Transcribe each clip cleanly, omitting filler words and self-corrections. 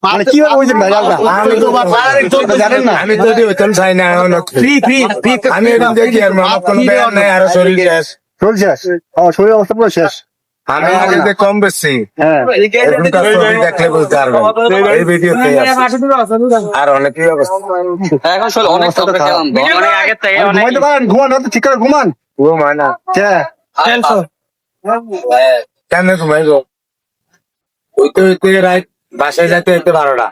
মানে কিভাবে হয়েছে ভেজালটা? জানেন না? আমি তো ওইটাই চাই না। আমি এরকম দেখি আর আমার কোনো ব্যায়াম নাই, আরো শরীর শেষ। শরীর শেষ? শরীর অবস্থা পুরো শেষ। আমি আগে যে কম বেশি হ্যাঁ, এখনকার ছবি দেখলে বুঝতে পারবেন এই ভিডিওতে আর অনেকেই অবস্থা। এখন আসলে অনেক কমে গেলাম তো, অনেক আগের থেকে অনেক ঘুমাইতে পারেন? ঘুমান, ঠিক করে ঘুমান। ও মানা হ্যাঁ, কেন ঘুমাইবো? হইতে হইতে রাত বাসায় যাইতে হইতে 12টা।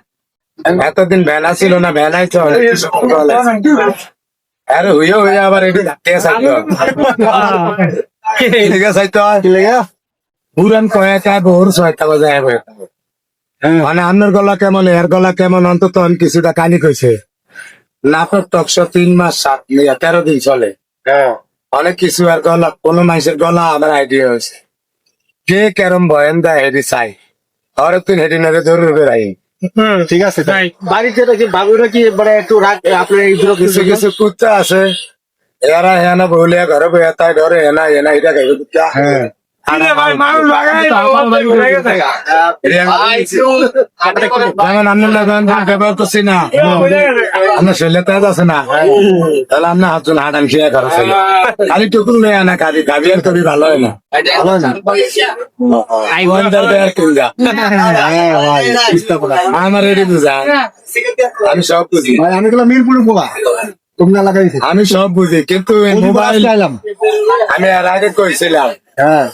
এতদিন ভ্যান ছিল না, ভ্যান আইছে অনেক কিছু কল আছে। আরে হইয়া হইয়া আবার এটি ধাক্কে চাইতে হয়। ঠিক আছে চাইতে হয় কি লেগে? পুরান কয়েকটা ভোর 6টা বাজে হবে। মানে আপনার গলা কেমন, এর গলা কেমন, অন্তত কিছুটা কানি কইছে। নাটক টকশো 3 মাস 13 দিন চলে। অনেক কিছু আর গলা, কোন মানুষের গলা আমার আইডিয়া হয়েছে। কে কেরম বয়ান দেয় হেডি চাই, আর তুই হেডি নারে ধরে বেড়াই। ঠিক আছে। বাড়িতে নাকি বাবুরা কি মানে একটু রাগ আপনার এই দূর কিছু কিছু কুত্তা আছে, এরা হেনা বলিয়া ঘরে বইয়া তাই ধরে হেনা হেনা এটা খাইবে কুত্তা। যেমন আপনার লাগান ব্যবহার করছি না, আপনার শরীরে তেজ আছে না, তাহলে আপনার হাতজন হাঁটান খেয়ে খারাপ ছিল। খালি টুকুর নেই না, কাজে কাজে আর কবি ভালো হয় না। আমার এটি বুঝা, আমি সব বুঝি, ভাই আমি গেলাম মিরপুরে পোলা, তোমরা লাগাইছে। আমি সব বুঝি, কিন্তু মোবাইল আইলাম। আমি আর আগে কইছিলাম হ্যাঁ,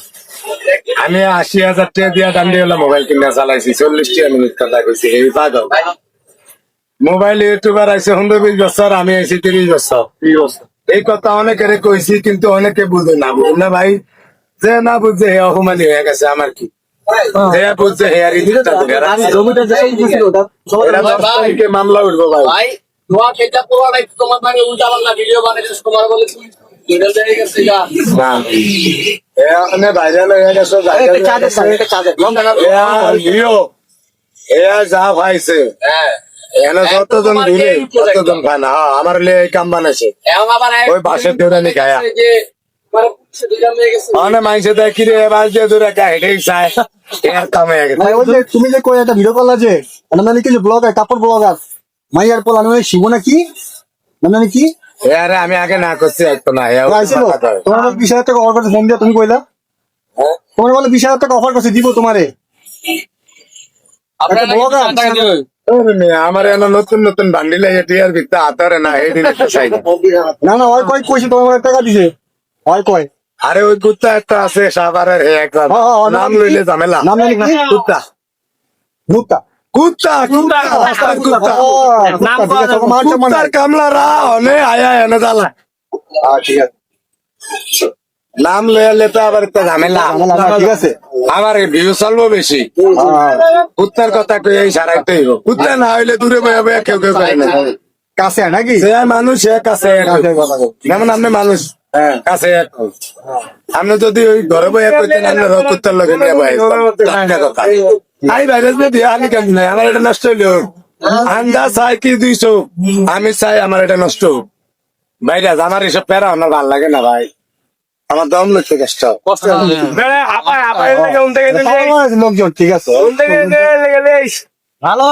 আমি 80,000 টাকা দিয়া দাম দিয়ে মোবাইল কিনা চালাইছি, 40 টাকা মিনিট কথা কইছি। এই পাগল মোবাইল ইউটিউবার আছে 120 বছর, আমি আছি 30 বছর। এই কথা অনেকের কইছি, কিন্তু অনেকে বুঝে না। বুঝে না ভাই, যে না বুঝছে হে অপমানি হয়ে গেছে। আমার কি যে বুঝছে হে আর ইদিকটা জমিটা যে ছিল ওটা মামলা উঠবো ভাই। ভাই নোয়া খেতা পোড়া তোমার মানে উল্টা পাল্টা ভিডিও বানাইছিস, তোমার বলে এটা জায়গা গেছে গা না এ মানে ভাইরাল হয়ে গেছে, এ যা ভাইছে এনে যতজন দিলে ততজন খায় না। আমার লিয়ে এই কাম বানাইছে, এখন আবার ওই বাসের দেউরানি গায়া যে মানে দুইটা মেয়ে গেছে। অনেক মানুষে দেয় কিরে বাস দিয়ে দূরে হেঁটেই চায়, এর কাম হয়ে গেছে। ভাই ওই যে তুমি যে কই একটা ভিডিও করলা যে, মানে কি যে ব্লগার, কাপড় ব্লগার, মাইয়ার পোলা আমি শিব নাকি, মানে কি আরে আমি আগে না করছি একটু না আইছিল? তোমার 20,000 টাকা অফার করছে, ফোন দিয়া তুমি কইলা তোমার বলে 20,000 টাকা অফার করছে, দিব তোমারে। আপনারা একটা ব্লগার। টাকা দিবেন। আমার এনে নতুন নতুন বান্ডিল এটিআর ভিত্তি আতরে না এই জিনিসটা চাই না। না না, ওই কই কইছে তোমার টাকা দিছে, ওই কয় আরে ওই কুত্তা একটা আছে সাভারের, একটা নাম লইলে ঝামেলা। নাম জানি কি? কুত্তা মুক্তা। কুত্তা কুত্তা রাস্তার কুত্তা, কুত্তার কামলারা অনে আয়া এনে জ্বালা। ঠিক আছে, নাম লইয়া লেতে আবার একটা ঝামেলা। ঠিক আছে। আমার ভিউ চলবো বেশি, কুত্তার কথা কই এই সারাইতে হইব। কুত্তা না হইলে দূরে বয়া বয়া কেউ কেউ করে না। কাছে নাকি? সে মানুষ সে কাছে, যেমন আপনি মানুষ কাছে এক। আপনি যদি ওই ঘরে বইয়া করতেন, আপনার কুত্তার লগে নিয়ে বয়ে কথা আই ভাইরাস দিয়ে আমি কেন নাই, আমার এটা নষ্ট হইলো। আন্দা চাই কি 200, আমি চাই আমার এটা নষ্ট হোক। ভাইরাস আমার এসব প্যারা আমার ভাল লাগে না ভাই, আমার দম লক্ষ্য কষ্ট। লোকজন ঠিক আছে, ভালো